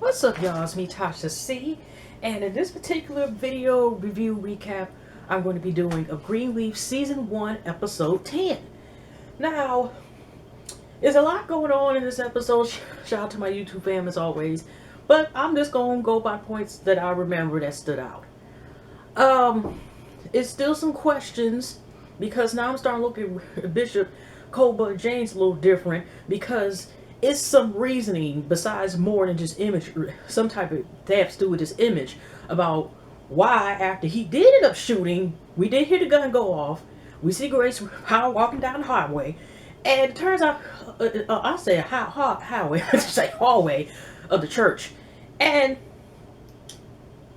What's up, y'all? It's me, Tasha C. And in this particular video review recap, I'm going to be doing a Greenleaf Season 1, Episode 10. Now, there's a lot going on in this episode. Shout out to my YouTube fam as always. But I'm just going to go by points that I remember that stood out. It's still some questions because now I'm starting to look at Bishop Colbert James a little different because it's some reasoning besides more than just image, some type of depth to with this image about why after he did end up shooting, we did hear the gun go off. We see Grace Howard walking down the highway, and it turns out, I say a highway, I say hallway of the church, and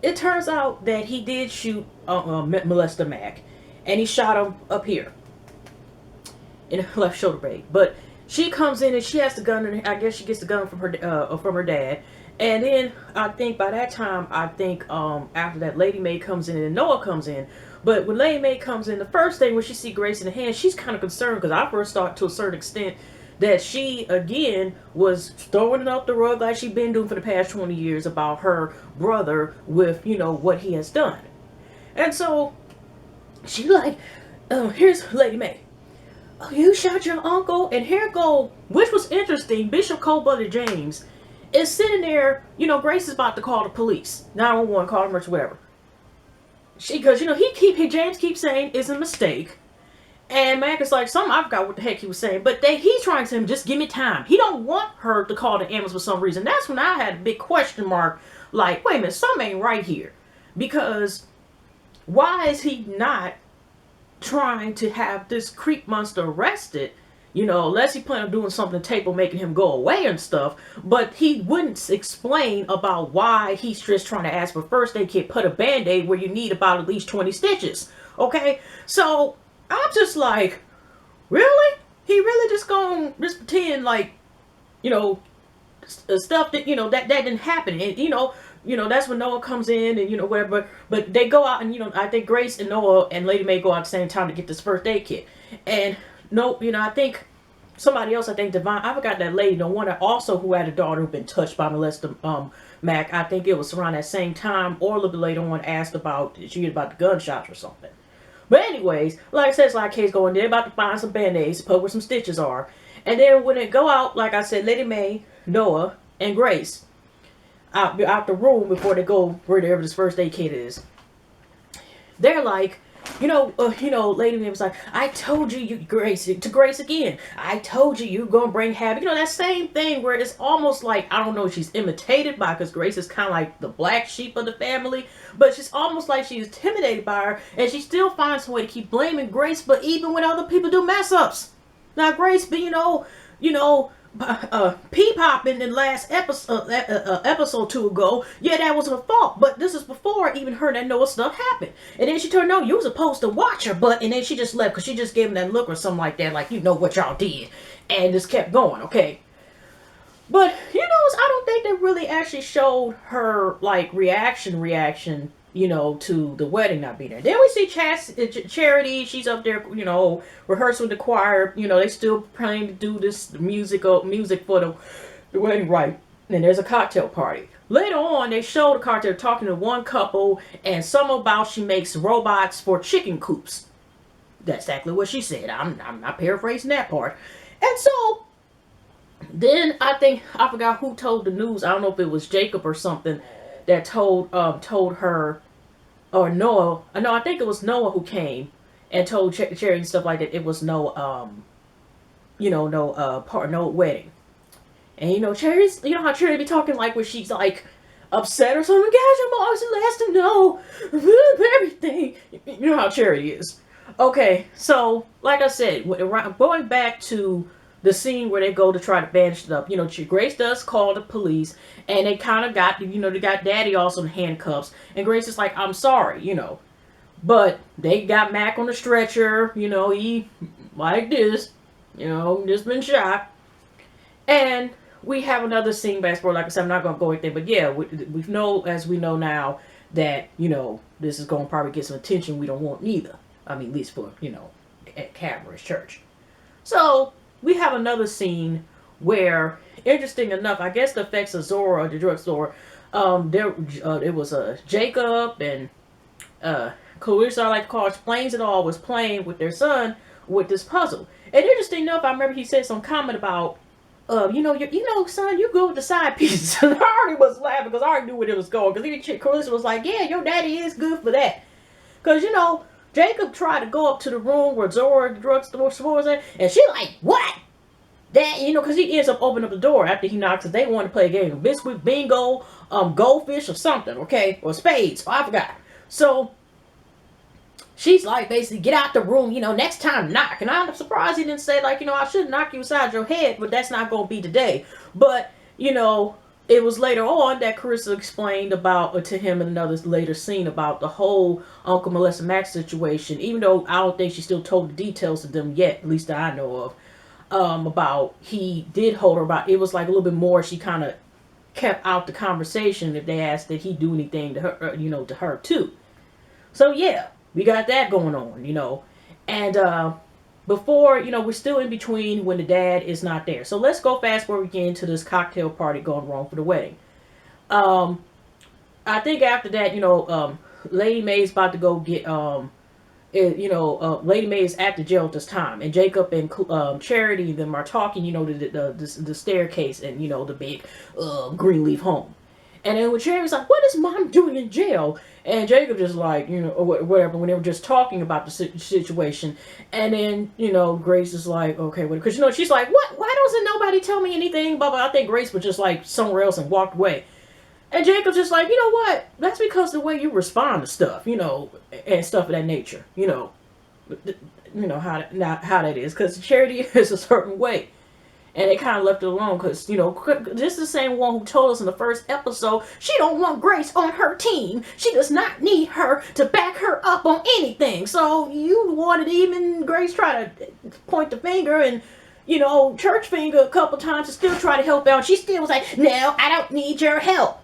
it turns out that he did shoot Molester Mac, and he shot him up here in the left shoulder blade. But she comes in and she has the gun, and I guess she gets the gun from her dad. And then I think by that time, after that, Lady Mae comes in and Noah comes in. But when Lady Mae comes in, the first thing when she see Grace in the hand, she's kind of concerned because I first thought to a certain extent that she again was throwing it up the rug like she's been doing for the past 20 years about her brother with, you know, what he has done. And so she like, here's Lady Mae. Oh, you shot your uncle? And here go, which was interesting, Bishop Colbert James is sitting there, you know, Grace is about to call the police, 911, call them or whatever. Because, you know, James keeps saying it's a mistake. And Mac is like, I forgot what the heck he was saying, but he's trying to say, just give me time. He don't want her to call the ambulance for some reason. That's when I had a big question mark, like, wait a minute, something ain't right here. Because why is he not trying to have this creep monster arrested? You know, unless he planned on doing something to Tape or making him go away and stuff. But he wouldn't explain about why he's just trying to ask for first aid kit, put a band-aid where you need about at least 20 stitches. Okay? So I'm just like, really? He really just gonna just pretend like, you know, stuff that, you know, that didn't happen. And, you know, that's when Noah comes in and, you know, whatever. But they go out and, you know, I think Grace and Noah and Lady Mae go out at the same time to get this first aid kit. And, no, you know, I think somebody else, I think Divine, I forgot that lady, the one that also who had a daughter who'd been touched by Molester Mac. I think it was around that same time, or a little bit later on, asked about the gunshots or something. But anyways, like I said, it's like a case going, they're about to find some band-aids, put where some stitches are. And then when they go out, like I said, Lady Mae, Noah, and Grace out the room before they go wherever this first aid kit is. They're like, Lady Mae was like, I told you, Grace again. I told you you're gonna bring havoc. You know, that same thing where it's almost like, I don't know, she's imitated by, because Grace is kind of like the black sheep of the family, but she's almost like she's intimidated by her, and she still finds a way to keep blaming Grace. But even when other people do mess ups, now Grace, P-Pop in the last episode 2 ago, yeah, that was her fault, but this is before even her that Noah stuff happened. And then she turned on, you were supposed to watch her, and then she just left because she just gave him that look or something like that, like, you know what y'all did, and just kept going, okay? But, you know, I don't think they really actually showed her, like, reaction, you know, to the wedding not being there. Then we see Charity. She's up there, you know, rehearsing with the choir. You know, they still planning to do this music for the wedding, right? And there's a cocktail party. Later on, they show the cocktail talking to one couple, and some about she makes robots for chicken coops. That's exactly what she said. I'm not paraphrasing that part. And so then I forgot who told the news. I don't know if it was Jacob or something that told her, or Noah. No, I think it was Noah who came and told Cherry and stuff like that. It was no wedding. And you know, Cherry's, you know how Cherry be talking like when she's like upset or something. Gosh, I'm always the last to know everything. You know how Cherry is. Okay, so like I said, going back to the scene where they go to try to bandage it up. You know, Grace does call the police, and they kind of got, you know, they got Daddy also in handcuffs. And Grace is like, I'm sorry, you know. But they got Mac on the stretcher, you know, he, like this, you know, just been shot. And we have another scene, basketball, like I said, I'm not going to go anything. But yeah, we know, as we know now, that, you know, this is going to probably get some attention we don't want neither. I mean, at least for, you know, at Cameron's church. So we have another scene where, interesting enough, I guess the effects of Zora, the drugstore, it was Jacob and Clarissa, I like to call explains it all, was playing with their son with this puzzle. And interesting enough, I remember he said some comment about, son, you go with the side pieces. And I already was laughing because I already knew where it was going. Because Clarissa was like, yeah, your daddy is good for that. Because, Jacob tried to go up to the room where Zora, the drugstore, was at, and she like, what? That, because he ends up opening up the door after he knocks, because they want to play a game of biscuit, bingo, goldfish or something, okay? Or spades. Oh, I forgot. So, she's like, basically, get out the room, next time knock. And I'm surprised he didn't say, like, I should knock you inside your head, but that's not going to be today. But, it was later on that Carissa explained about to him in another later scene about the whole Uncle Melissa Max situation, even though I don't think she still told the details to them yet, at least that I know of. About he did hold her about, it was like a little bit more, she kind of kept out the conversation if they asked did he do anything to her, to her too. So yeah, we got that going on, and before, we're still in between when the dad is not there. So let's go fast forward again to this cocktail party going wrong for the wedding. I think after that, Lady May's about to go get Lady May is at the jail at this time, and Jacob and Charity and them are talking, the staircase and, the big Greenleaf home. And then when Charity's like, what is mom doing in jail? And Jacob just like, or whatever, when they were just talking about the situation. And then, Grace is like, okay, because, she's like, what? Why doesn't nobody tell me anything? But I think Grace was just like somewhere else and walked away. And Jacob's just like, you know what? That's because the way you respond to stuff, and stuff of that nature, how that is. Because Charity is a certain way. And they kind of left it alone because, this is the same one who told us in the first episode, she don't want Grace on her team. She does not need her to back her up on anything. So you wanted even Grace try to point the finger and, church finger a couple times to still try to help out. She still was like, no, I don't need your help.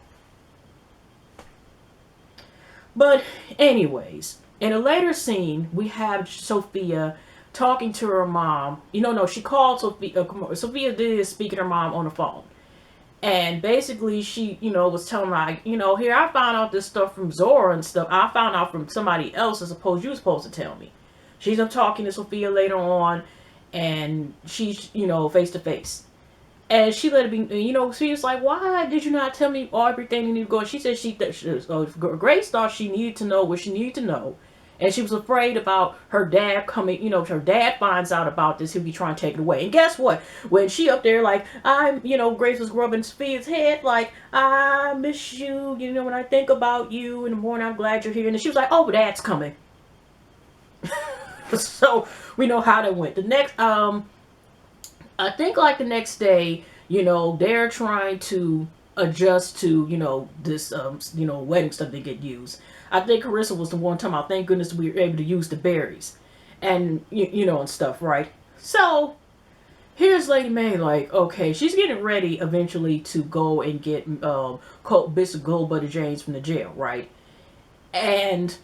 But anyways, in a later scene, we have Sophia talking to her mom. She called Sophia. Sophia did speak to her mom on the phone. And basically she, was telling her, here, I found out this stuff from Zora and stuff. I found out from somebody else as opposed you were supposed to tell me. She's up talking to Sophia later on, and she's, face to face. And she let it be, she was like, why did you not tell me everything you need to go? And she said Grace thought she needed to know what she needed to know. And she was afraid about her dad coming, if her dad finds out about this, he'll be trying to take it away. And guess what? When she up there, like, Grace was rubbing Sophia's head, like, I miss you, when I think about you in the morning, I'm glad you're here. And she was like, oh, but Dad's coming. So, we know how that went. The next, I think, like, the next day, they're trying to adjust to, this, wedding stuff they get used. I think Carissa was the one talking about, thank goodness we were able to use the berries. And, and stuff, right? So, here's Lady May, like, okay, she's getting ready eventually to go and get Bishop Goldbutter James from the jail, right? And,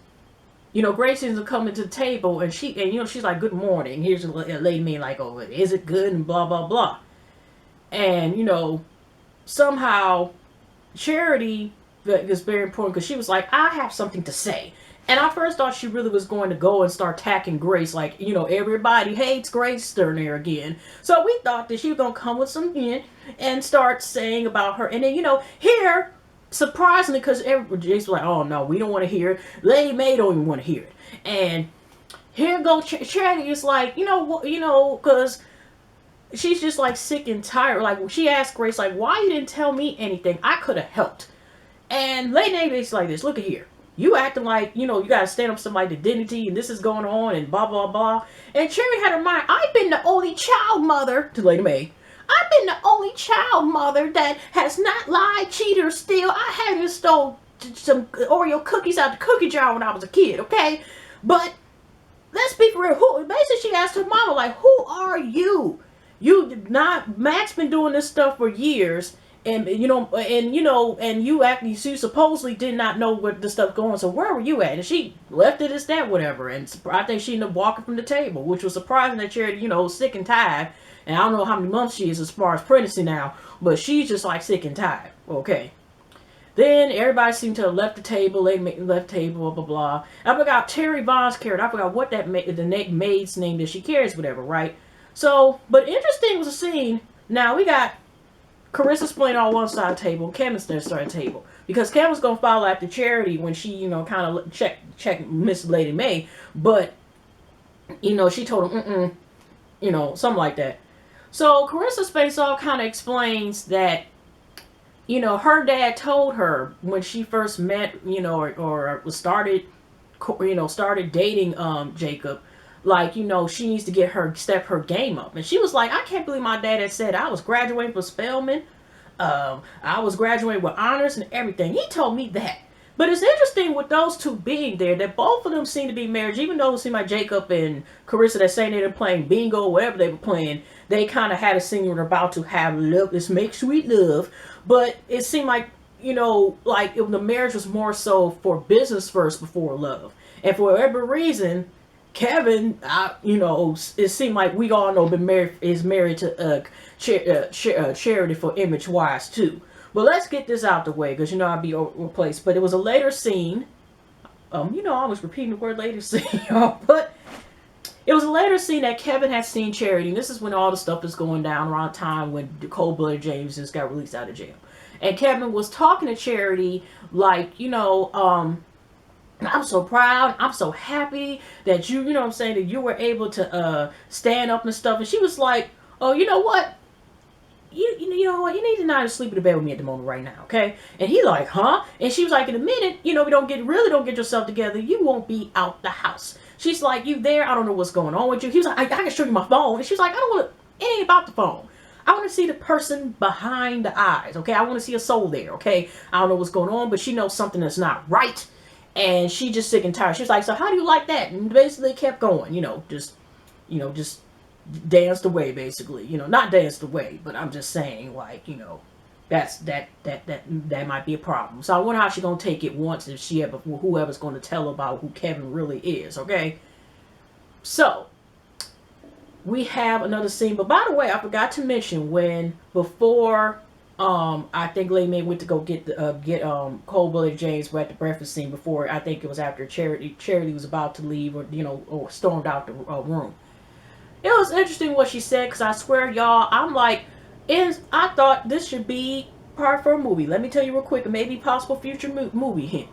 Grace ends up coming to the table, and she's like, good morning. Here's Lady May, like, oh, is it good? And blah, blah, blah. And, somehow, Charity is very important because she was like, I have something to say. And I first thought she really was going to go and start attacking Grace. Like, everybody hates Grace down there again. So we thought that she was going to come with some and start saying about her. And then, here, surprisingly, because everybody was like, oh no, we don't want to hear it. Lady May don't even want to hear it. And here goes Charity is like, because she's just like sick and tired. Like, she asked Grace, like, why you didn't tell me anything? I could have helped. And Lady May is like this, look at here. You acting like, you got to stand up for somebody's dignity and this is going on and blah, blah, blah. And Cherry had her mind, I've been the only child mother, to Lady May. I've been the only child mother that has not lied, cheated, or steal. I haven't stole some Oreo cookies out the cookie jar when I was a kid, okay? But let's be for real. Basically, she asked her mama, like, who are you? Matt's been doing this stuff for years. And you actually, she supposedly did not know what the stuff going on. So where were you at? And she left it as that, whatever. And I think she ended up walking from the table, which was surprising that Charity, sick and tired, And I don't know how many months she is as far as pregnancy now, but she's just like sick and tired. Okay. Then everybody seemed to have left the table. They left the table, blah, blah, blah. I forgot Terry Vaughn's character. I forgot what that the maid's name that she carries, whatever, right? So, but interesting was a scene. Now we got Carissa playing on one side of the table, Kevin's on the side of the table. Because Kevin's going to follow after Charity when she, kind of check Miss Lady May. But, she told him, something like that. So Carissa's face all kind of explains that, her dad told her when she first met, or started dating Jacob, like, she needs to step her game up. And she was like, I can't believe my dad had said I was graduating from Spelman. I was graduating with honors and everything. He told me that. But it's interesting with those two being there that both of them seem to be married, even though it seemed like Jacob and Carissa, that saying they were playing bingo or whatever they were playing, they kind of had a scene where they're about to have love, this make sweet love. But it seemed like, the marriage was more so for business first before love. And for whatever reason, Kevin, it seemed like we all know is married to Charity for Image Wise too. But let's get this out the way, because I'd be replaced. But it was a later scene. I was repeating the word later scene, y'all. But it was a later scene that Kevin had seen Charity. And this is when all the stuff is going down around time when Cold-Blooded James just got released out of jail. And Kevin was talking to Charity like, I'm so proud. I'm so happy that that you were able to stand up and stuff. And she was like, oh, you know what? You know what? You need to not sleep in the bed with me at the moment right now, okay? And he like, huh? And she was like, in a minute, we don't get yourself together, you won't be out the house. She's like, you there? I don't know what's going on with you. He was like, I can show you my phone. And she's like, I don't want to, it ain't about the phone. I want to see the person behind the eyes, okay? I want to see a soul there, okay? I don't know what's going on, but she knows something that's not right. And she just sick and tired. She was like, so how do you like that? And basically kept going, just danced away, basically. Not danced away, but I'm just saying, like, that might be a problem. So I wonder how she's gonna take it once if whoever's gonna tell about who Kevin really is, okay? So we have another scene, but by the way, I forgot to mention before I think Lady Mae went to go get Cold-Blooded James at the breakfast scene. Before, I think it was after Charity was about to leave, or stormed out the room. It was interesting what she said, because I swear, y'all, I'm like, I thought this should be part for a movie. Let me tell you real quick, maybe possible future movie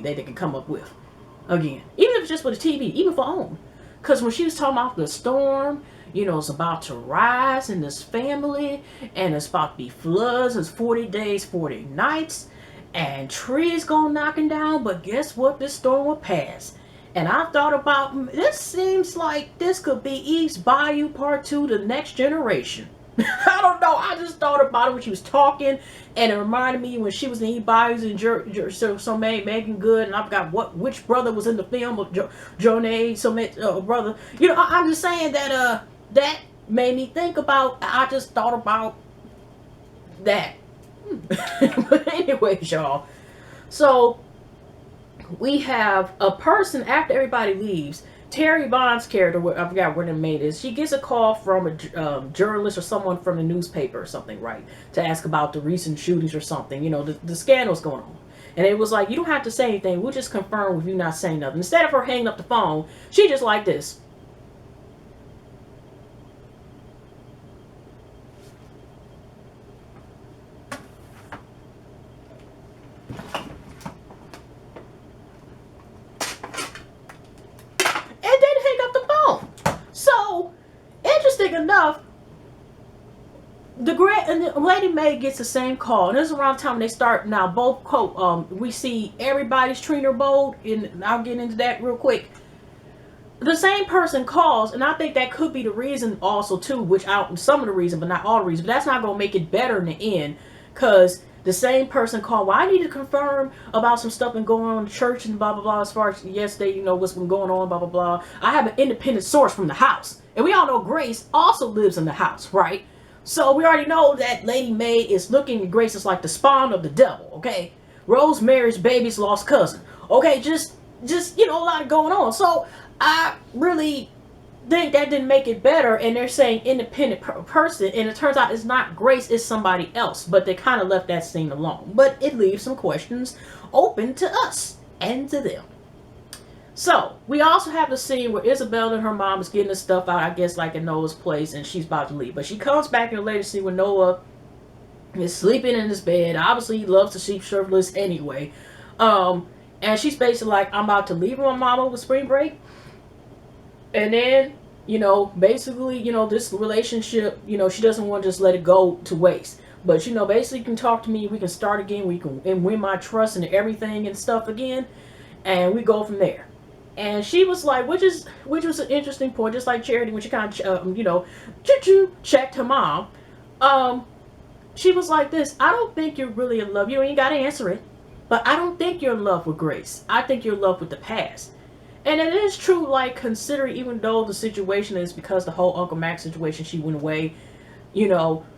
that they can come up with. Again, even if it's just for the TV, even for OWN. Because when she was talking about the storm, it's about to rise in this family, and it's about to be floods, it's 40 days, 40 nights, and trees go knocking down, but guess what? This storm will pass. And I thought about, this seems like this could be East Bayou Part 2, The Next Generation. I don't know, I just thought about it when she was talking, and it reminded me when she was in East Bayou and Megan Good, and I forgot which brother was in the film, Jonay, brother. I'm just saying that, that made me think about, I just thought about that. But anyways, y'all, so we have a person, after everybody leaves, Terry Vaughn's character, I forgot where the maid is, she gets a call from a journalist or someone from the newspaper or something, right, to ask about the recent shootings or something, the scandals going on. And it was like, you don't have to say anything, we'll just confirm with you not saying nothing. Instead of her hanging up the phone, she just like this. Enough, the Lady Mae gets the same call, and this is around the time they start now. We see everybody's treating her bold, and I'll get into that real quick. The same person calls, and I think that could be the reason also too, some of the reason, but not all the reason. But that's not gonna make it better in the end, because the same person called, well, I need to confirm about some stuff and going on in church and blah blah blah. As far as yesterday, what's been going on, blah blah blah. I have an independent source from the house. And we all know Grace also lives in the house, right? So we already know that Lady Mae is looking at Grace as like the spawn of the devil, okay? Rosemary's baby's lost cousin. Okay, just a lot going on. So I really think that didn't make it better, and they're saying independent person, and it turns out it's not Grace, it's somebody else. But they kind of left that scene alone. But it leaves some questions open to us and to them. So we also have the scene where Isabella and her mom is getting the stuff out, I guess, like in Noah's place, and she's about to leave. But she comes back in a later scene where Noah is sleeping in his bed. Obviously, he loves to sleep shirtless anyway. And she's basically like, I'm about to leave my mom over spring break. And then, basically, this relationship, she doesn't want to just let it go to waste. But, basically you can talk to me, we can start again, we can win my trust and everything and stuff again. And we go from there. And she was like, which was an interesting point, just like Charity, when she kind of, checked her mom. She was like this, I don't think you're really in love. You ain't got to answer it. But I don't think you're in love with Grace. I think you're in love with the past. And it is true, like, considering even though the situation is because the whole Uncle Mac situation, she went away,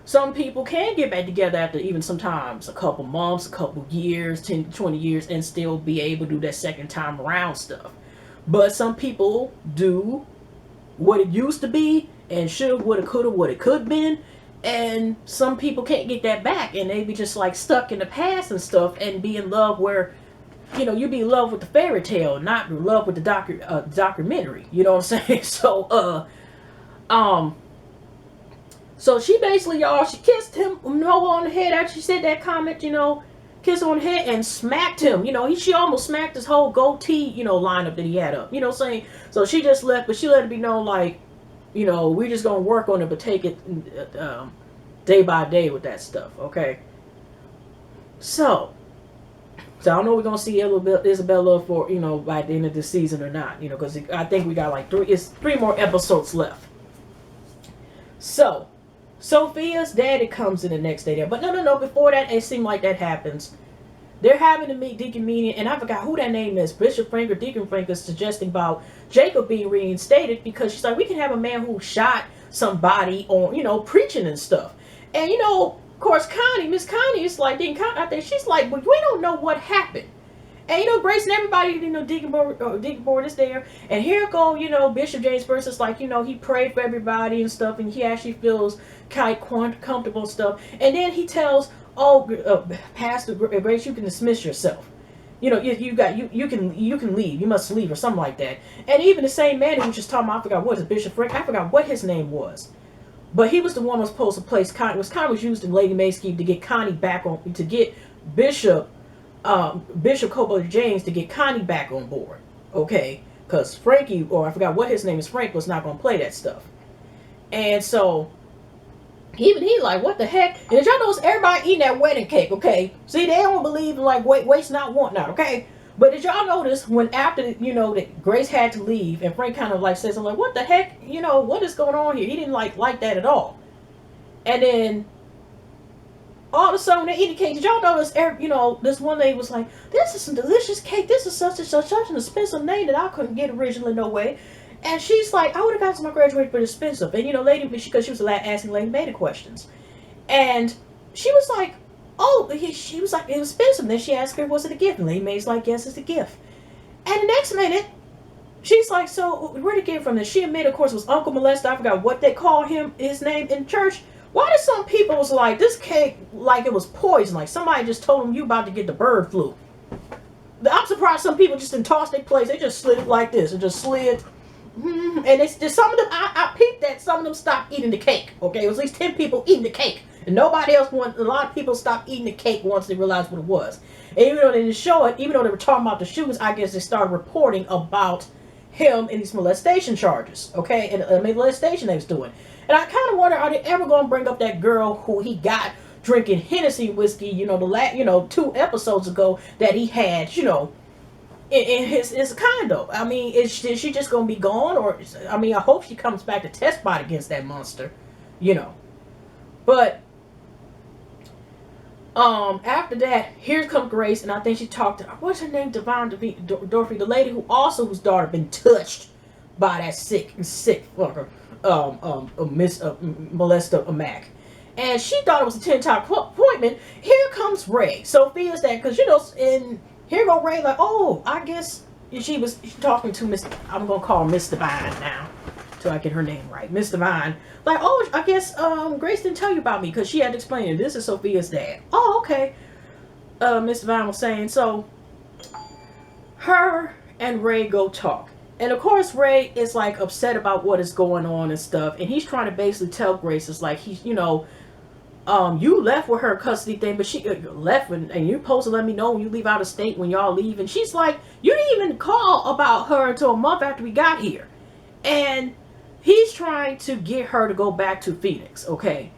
some people can get back together after even sometimes a couple months, a couple years, 10, 20 years, and still be able to do that second time around stuff. But some people do what it used to be and should, woulda, coulda, what it could been. And some people can't get that back, and they be just like stuck in the past and stuff, and be in love where, you be in love with the fairy tale, not in love with the documentary. You know what I'm saying? So she basically, y'all, she kissed him Noah on the head after she said that comment, kissed on the head and smacked him. She almost smacked his whole goatee, lineup that he had up. You know what I'm saying? So she just left, but she let it be known, like, we're just going to work on it, but take it day by day with that stuff, okay? So I don't know if we're going to see Isabella for, by the end of the season or not, because I think we got like three more episodes left. So, Sophia's daddy comes in the next day there. But no, before that, it seemed like that happens. They're having a Deacon meeting, and I forgot who that name is. Bishop Frank or Deacon Frank is suggesting about Jacob being reinstated because she's like, we can have a man who shot somebody on, preaching and stuff. And, of course, Miss Connie is like, I think she's like, well, we don't know what happened. And, Grace and everybody, Deacon Board is there. And here go, Bishop James Burns is like, he prayed for everybody and stuff, and he actually feels kind of comfortable and stuff. And then he tells, Pastor Grace, you can dismiss yourself. You can leave. You must leave or something like that. And even the same man who was just talking about, I forgot what is Bishop Frank. I forgot what his name was, but he was the one who was supposed to place Connie. Was used in Lady May's scheme to get Connie back on, to get Bishop Cobo James to get Connie back on board. Okay, because Frankie, or I forgot what his name is, Frank, was not going to play that stuff. And so even he like, what the heck? And did y'all notice everybody eating that wedding cake, okay? See, they don't believe in like waste not, want not, okay? But did y'all notice when after, that Grace had to leave and Frank kind of like says, I'm like, what the heck? What is going on here? He didn't like that at all. And then all of a sudden they eat the cake. Did y'all notice, this one lady was like, this is some delicious cake. This is such an expensive name that I couldn't get originally, no way. And she's like, I would have got to my graduation, but it's expensive. And, Lady, because she was asking Lady May the questions. And she was like, she was like, it was expensive. And then she asked her, was it a gift? And Lady May's like, yes, it's a gift. And the next minute, she's like, so where did it get from? And she admitted, of course, it was Uncle Molester. I forgot what they called his name in church. Why did some people was like, this cake, like it was poison? Like somebody just told them you about to get the bird flu. I'm surprised some people just didn't toss their plates. They just slid it like this and just slid. And it's just some of them, I peeped that some of them stopped eating the cake. Okay, it was at least 10 people eating the cake. And nobody else a lot of people stopped eating the cake once they realized what it was. And even though they didn't show it, even though they were talking about the shootings, I guess they started reporting about him and these molestation charges. Okay, and molestation they was doing. And I kind of wonder, are they ever going to bring up that girl who he got drinking Hennessy whiskey, the 2 episodes ago that he had, in his condo. I mean, is she just going to be gone? Or, I mean, I hope she comes back to testified against that monster, But, after that, here comes Grace, and I think she talked to, what's her name? Divine Dorothy, the lady whose daughter been touched by that sick fucker, Molester Mac. And she thought it was a 10-time appointment. Here comes Ray. Sophia's that, because, and here go Ray, like, I guess she was talking to Miss, I'm going to call her Miss Divine now. till I get her name right, Miss Divine. Like, oh, I guess Grace didn't tell you about me because she had to explain it. This is Sophia's dad. Oh, okay. Miss Divine was saying, so her and Ray go talk. And of course, Ray is like upset about what is going on and stuff. And he's trying to basically tell Grace, it's like, he's, you know, you left with her custody thing, but she left and you're supposed to let me know when you leave out of state when y'all leave. And she's like, you didn't even call about her until a month after we got here. And he's trying to get her to go back to Phoenix, okay?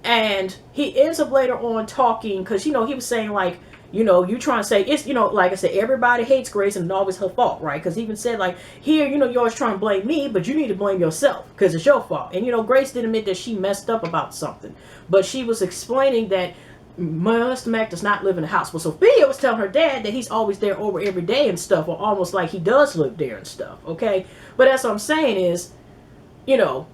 And he ends up later on talking, because, you know, he was saying, like, you know, you trying to say, it's, you know, like I said, everybody hates Grace and it's always her fault, right? Because he even said, like, here, you know, you're always trying to blame me, but you need to blame yourself because it's your fault. And, you know, Grace did admit that she messed up about something. But she was explaining that Mr. Mac does not live in the house. Well, Sophia was telling her dad that he's always there over every day and stuff, or almost like he does live there and stuff, okay? But that's what I'm saying is, you know,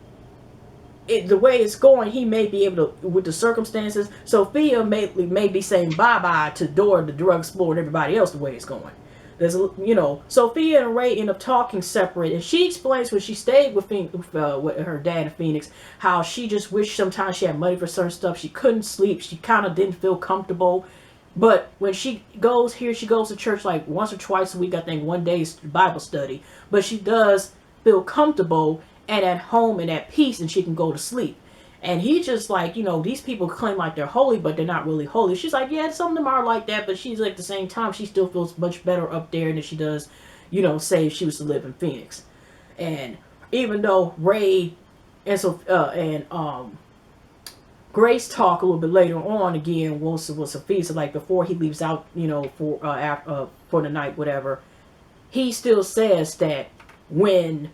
the way it's going, he may be able to, with the circumstances, Sophia may be saying bye-bye to Dora, the drug explorer, and everybody else the way it's going. There's, you know, Sophia and Ray end up talking separate, and she explains when she stayed with her dad in Phoenix, how she just wished sometimes she had money for certain stuff. She couldn't sleep. She kind of didn't feel comfortable. But when she goes here, she goes to church like once or twice a week, I think one day is Bible study. But she does feel comfortable and at home and at peace, and she can go to sleep. And he just like, you know, these people claim like they're holy, but they're not really holy. She's like, yeah, some of them are like that, but she's like, at the same time, she still feels much better up there than she does, you know, say if she was to live in Phoenix. And even though Ray and Grace talk a little bit later on again, with Sophia, so like before he leaves out, you know, for the night, whatever, he still says that when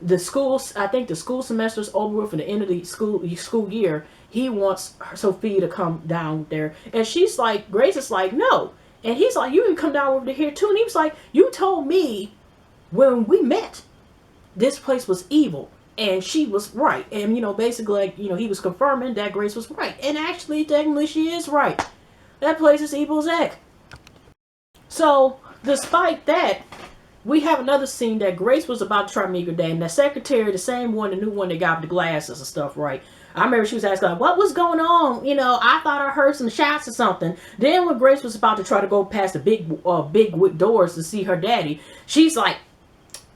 the schools, I think the school semester's over with, for the end of the school year, he wants Sophia to come down there. And she's like, Grace is like, no. And he's like, you can come down over to here too. And he was like, you told me when we met, this place was evil. And she was right. And, you know, basically, like, you know, he was confirming that Grace was right. And actually, technically, she is right. That place is evil as heck. So, despite that, we have another scene that Grace was about to try to meet her dad. And the secretary, the same one, the new one that got the glasses and stuff, right? I remember she was asking, like, what was going on? You know, I thought I heard some shots or something. Then when Grace was about to try to go past the big doors to see her daddy, she's like,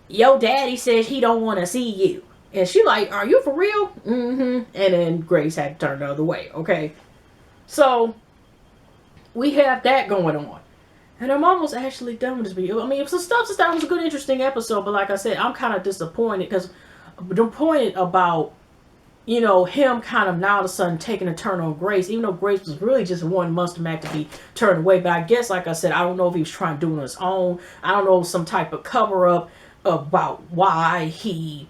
yo, daddy says he don't want to see you. And she like, are you for real? Mm-hmm. And then Grace had to turn the other way, okay? So, we have that going on. And I'm almost actually done with this video. I mean, some stuff that was a good, interesting episode, but like I said, I'm kind of disappointed because I'm disappointed about, you know, him kind of now all of a sudden taking a turn on Grace, even though Grace was really just one Monster Mac to be turned away. But I guess, like I said, I don't know if he was trying to do it on his own. I don't know, some type of cover-up about why he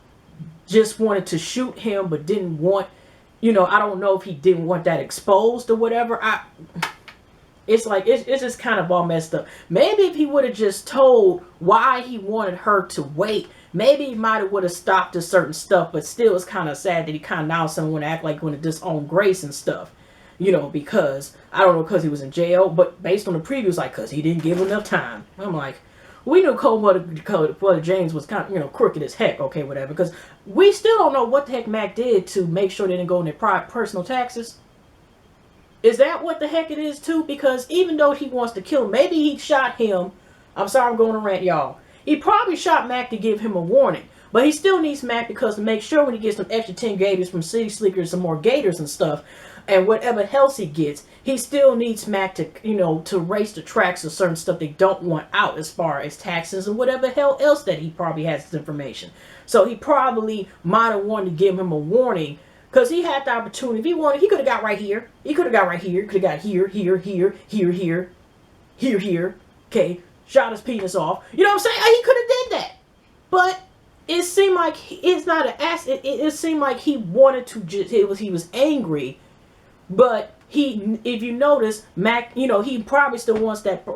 just wanted to shoot him but didn't want, you know, I don't know if he didn't want that exposed or whatever. It's like, it's just kind of all messed up. Maybe if he would have just told why he wanted her to wait, maybe he might have would have stopped at certain stuff, but still it's kind of sad that he kind of now someone want to act like he want to disown Grace and stuff. You know, because, I don't know, because he was in jail, but based on the previews, like, because he didn't give enough time. I'm like, we knew Cold-Blooded James was kind of, you know, crooked as heck, okay, whatever, because we still don't know what the heck Mac did to make sure they didn't go in their personal taxes. Is that what the heck it is, too? Because even though he wants to kill him, maybe he shot him. I'm sorry I'm going to rant, y'all. He probably shot Mac to give him a warning. But he still needs Mac because to make sure when he gets some extra 10 gators from City Slickers, some more gators and stuff, and whatever else he gets, he still needs Mac to, you know, to race the tracks of certain stuff they don't want out as far as taxes and whatever hell else that he probably has this information. So he probably might have wanted to give him a warning. Because he had the opportunity. If he wanted, he could have got right here. He could have got right here. Could have got here, here, here, here, here, here, here. Okay. Shot his penis off. You know what I'm saying? He could have did that. But it seemed like it's not an ass. It seemed like he wanted to just, he was angry. But he, if you notice, Mac, you know, he probably still wants that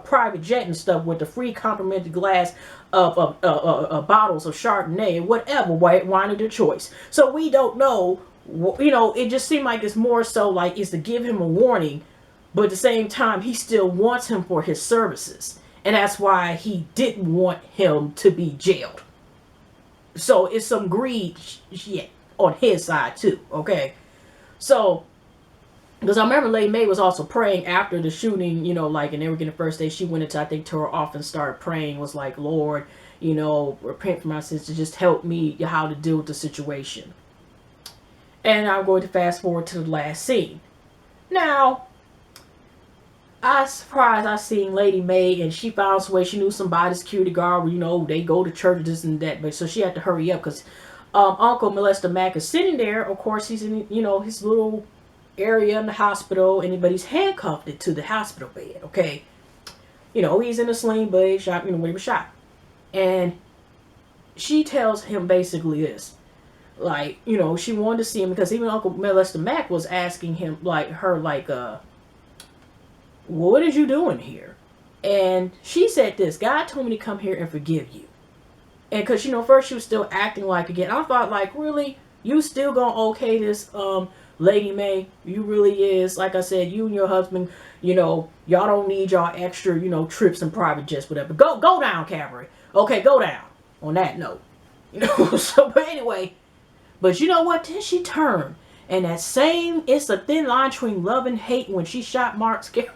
private jet and stuff with the free complimentary glass of bottles of Chardonnay, whatever wine of their choice. So we don't know, you know, it just seemed like it's more so like it's to give him a warning, but at the same time, he still wants him for his services. And that's why he didn't want him to be jailed. So it's some greed shit on his side too. Okay, so because I remember Lady Mae was also praying after the shooting, like, and they were getting the first day. She went into, I think, to her office and started praying, was like, Lord, repent for my sins, to just help me how to deal with the situation. And I'm going to fast forward to the last scene. Now, I was surprised I seen Lady Mae, and she found some way. She knew somebody, security guard, they go to church, this and that, but so she had to hurry up because Uncle Molester Mac is sitting there. Of course, he's in, his little area in the hospital, and anybody's handcuffed to the hospital bed. Okay, he's in a sling, but he shot, when he was shot, and she tells him basically this, like, she wanted to see him because even Uncle Molester Mac was asking him, like, what are you doing here? And she said this, God told me to come here and forgive you. And because, first she was still acting like, again, I thought, like, really, you still gonna okay this, Lady Mae? You really is, like I said, you and your husband, y'all don't need y'all extra, trips and private jets, whatever. Go down, Cabaret. Okay, go down. On that note, so, but anyway, but you know what? Then she turned, and that same, it's a thin line between love and hate when she shot Marcus. It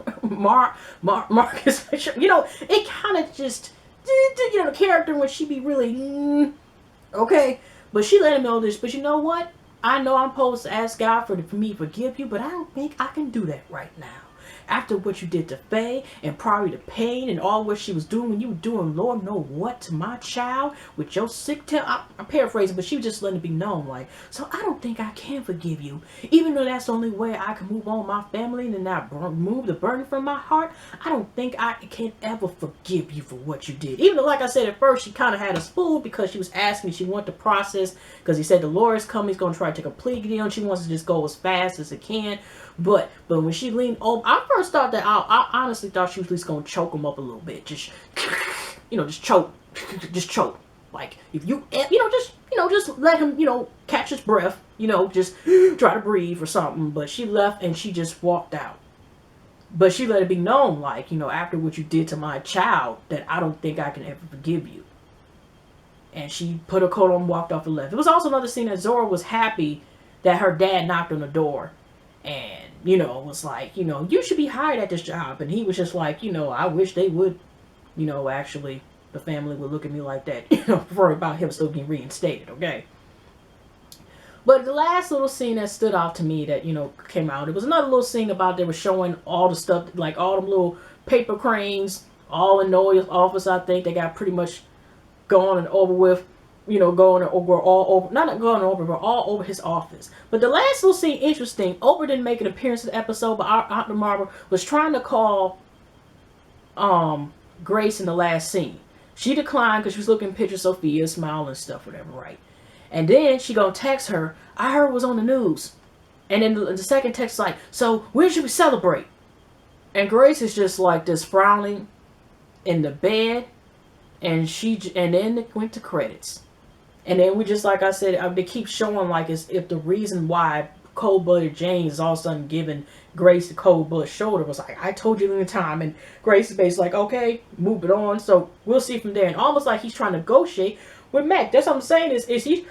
kind of just, the character when she be really, okay, but she let him know this. But you know what? I know I'm supposed to ask God for me to forgive you, but I don't think I can do that right now. After what you did to Faye, and probably the pain and all what she was doing when you were doing Lord know what to my child with your sick tail. I'm paraphrasing, but she was just letting it be known, like, so I don't think I can forgive you. Even though that's the only way I can move on with my family and not remove the burden from my heart, I don't think I can ever forgive you for what you did. Even though, like I said, at first she kind of had us fooled because she was asking, she wanted to process, because he said the lawyer's coming, he's going to try to take a plea deal, and she wants to just go as fast as it can. But when she leaned over, I first thought that I honestly thought she was at least gonna choke him up a little bit, just choke. Like, if just let him, catch his breath, just try to breathe or something. But she left and she just walked out. But she let it be known, like, after what you did to my child, that I don't think I can ever forgive you. And she put her coat on and walked off and left. It was also another scene that Zora was happy that her dad knocked on the door. And, was like, you should be hired at this job. And he was just like, I wish they would, actually, the family would look at me like that, for about him still getting reinstated, okay? But the last little scene that stood out to me that, came out, it was another little scene about they were showing all the stuff, like all them little paper cranes, all in Noah's office, I think. They got pretty much gone and over with. Going over all over, not going over, but all over his office. But the last little scene, interesting. Oprah didn't make an appearance in the episode, but Aunt Marble was trying to call Grace in the last scene. She declined because she was looking at pictures of Sophia, smile and stuff, whatever, right? And then she gonna text her, I heard it was on the news. And then the second text is like, so when should we celebrate? And Grace is just like this, frowning in the bed, and then it went to credits. And then we just, like I said, they keep showing like as if the reason why cold-blooded James is all of a sudden giving Grace the cold-blooded shoulder was like, I told you in the time. And Grace is basically like, okay, move it on. So we'll see from there. And almost like he's trying to negotiate with Mac. That's what I'm saying is he's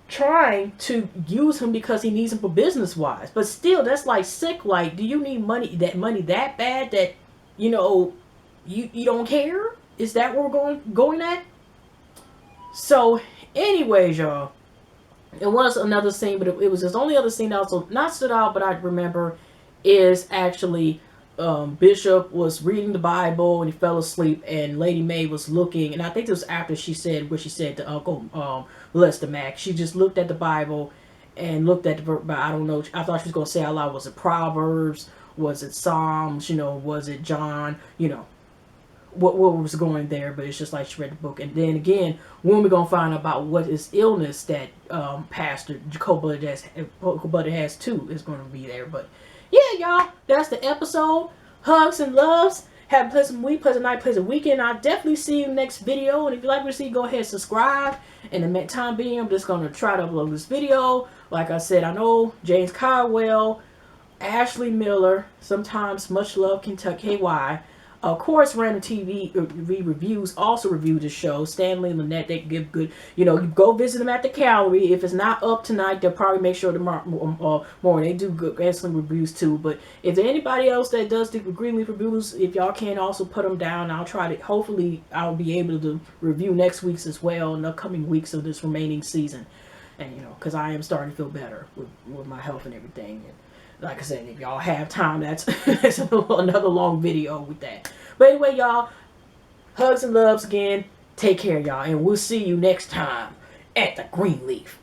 trying to use him because he needs him for business-wise. But still, that's like sick. Like, do you need money that bad that, you don't care? Is that where we're going at? So, anyways, y'all, it was another scene, but it was his only other scene that also not stood out, but I remember is actually Bishop was reading the Bible and he fell asleep, and Lady Mae was looking, and I think it was after she said what she said to Uncle Lester Mac. She just looked at the Bible and looked at but I don't know. I thought she was gonna say out loud, was it Proverbs? Was it Psalms? Was it John? What was going there, but it's just like she read the book. And then again, when we're gonna find out about what is illness that Pastor Jacob has too is gonna be there. But yeah, y'all, that's the episode. Hugs and loves. Have a pleasant week, pleasant night, pleasant weekend. I'll definitely see you next video. And if you like what you see, go ahead and subscribe. And in the time being, I'm just gonna try to upload this video. Like I said, I know James Caldwell, Ashley Miller, sometimes Much Love Kentucky KY. Of course, Random TV reviews also review the show. Stanley and Lynette, they give good, you know, you go visit them at the Gallery. If it's not up tonight, they'll probably make sure tomorrow morning. They do good excellent reviews too. But if there's anybody else that does the Greenleaf reviews, if y'all can also put them down, I'll try to, hopefully I'll be able to review next week's as well in the upcoming weeks of this remaining season. And, you know, because I am starting to feel better with my health and everything. And like I said, if y'all have time, that's another long video with that. But anyway, y'all, hugs and loves again. Take care, y'all. And we'll see you next time at the Greenleaf.